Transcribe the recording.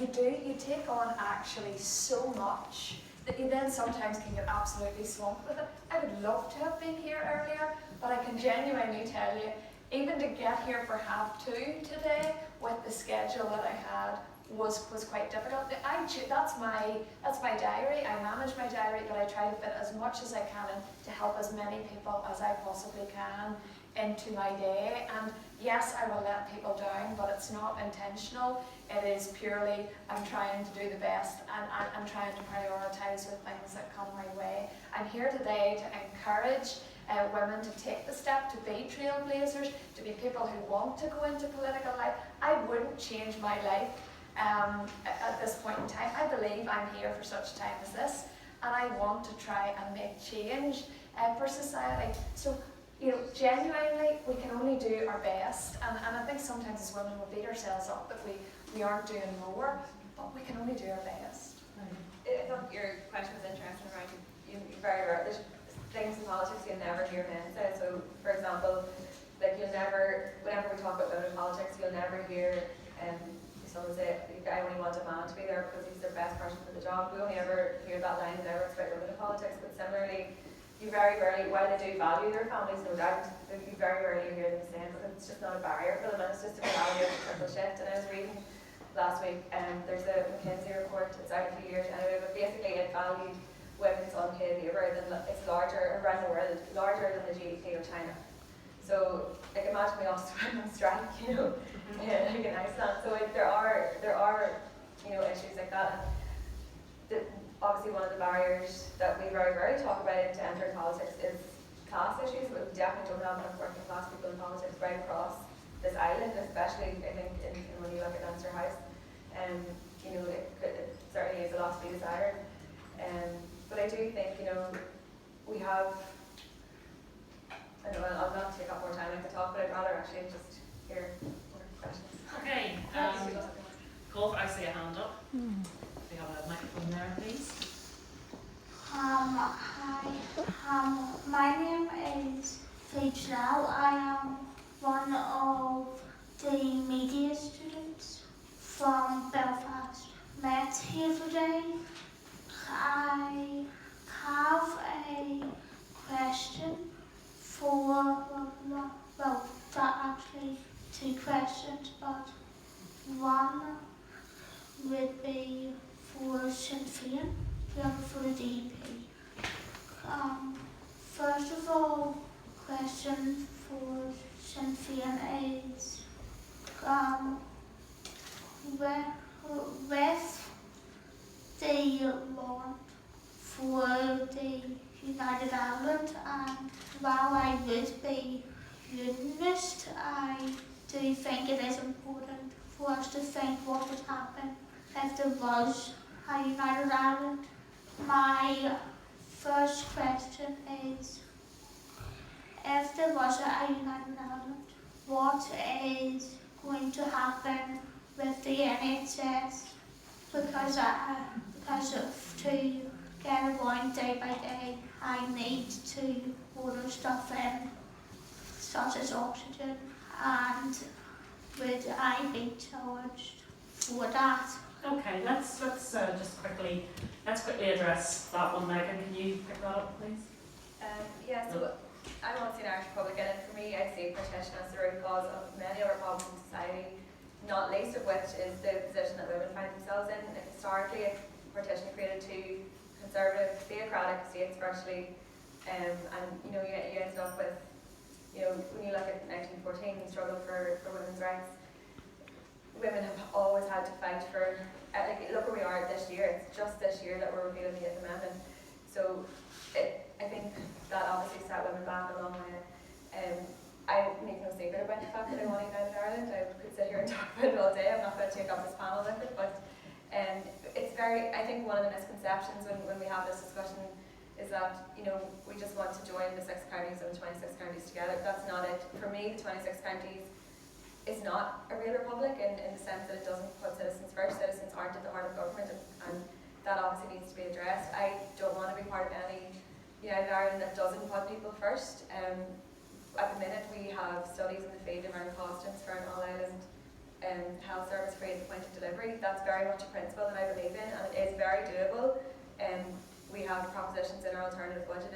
you do, you take on actually so much that you then sometimes can get absolutely swamped with it. I would love to have been here earlier, but I can genuinely tell you, even to get here for 2:30 today with the schedule that I had was quite difficult. That's my diary. I manage my diary, but I try to fit as much as I can in to help as many people as I possibly can into my day. And yes, I will let people down, but it's not intentional. It is purely, I'm trying to do the best, and I'm trying to prioritise with things that come my way. I'm here today to encourage women to take the step, to be trailblazers, to be people who want to go into political life. I wouldn't change my life at this point in time. I believe I'm here for such a time as this, and I want to try and make change for society. So, you know, genuinely, we can only do our best, and I think sometimes as women we beat ourselves up that we aren't doing more, but we can only do our best. I thought your question was interesting, right? You're very right. There's things in politics you'll never hear men say. So, for example, like you'll never, whenever we talk about women in politics, you'll never hear someone say, I only want a man to be there because he's the best person for the job. We only ever hear that line, never expect women in politics. But similarly, you very rarely, while they do value their families, no doubt, you very rarely hear them saying, because it's just not a barrier for them, and it's just a reality of the triple shift. And I was reading last week, there's a McKinsey report, it's out a few years anyway, but basically it valued women's unpaid labour, it's larger around the world, larger than the GDP of China. So, like, imagine we all went on strike, you know, like in Iceland. So there are, you know, issues like that. And obviously, one of the barriers that we very rarely talk about to enter politics is class issues. But we definitely don't have enough working class people in politics right across this island, especially I think when you look at Leinster House. You know, it certainly is a lot to be desired. But I do think, you know, we have. I know I'll not take up more time. I could talk, but I'd rather actually just hear more questions. Okay. Golf, I see a hand up. We have a microphone there, please. Hi. My name is Phoebs. I am one of the media students from Belfast Met here today. I have a question for, well, actually 2 questions, but one would be for Sinn Fein, the other for the DP. First of all, question for Sinn Fein is, with the want for the United Ireland, and while I would be unionist, I do think it is important for us to think what would happen if there was a United Ireland. My first question is, if there was a United Ireland, what is going to happen with the NHS? Because to get around day by day, I need to order stuff in, such as oxygen, and would I be charged for that? Okay, let's just quickly address that one, Megan. Can you pick that up, please? Yeah, so I want to see an Irish Republic in it. For me, I see partition as the root cause of many other problems in society, not least of which is the position that women find themselves in. Historically, partition created 2 conservative, theocratic states virtually, and you know, you ended up with, you know, when you look at 1914, the struggle for women's rights, women have always had to fight for, like, look where we are this year. It's just this year that we're repealing the 8th Amendment. So I think that obviously set women back a long way. I make no secret about the fact that I want a United Ireland. I could sit here and talk about it all day. I'm not going to take up this panel with it, but it's very, I think one of the misconceptions when we have this discussion is that, you know, we just want to join the 6 counties and the 26 counties together. That's not it. For me, the 26 counties is not a real republic in the sense that it doesn't put citizens first. Citizens aren't at the heart of government, and that obviously needs to be addressed. I don't want to be part of any United Ireland that doesn't put people first. At the minute, we have studies in the field around costings for an all-island health service free at the point of delivery. That's very much a principle that I believe in, and it is very doable. We have propositions in our alternative budget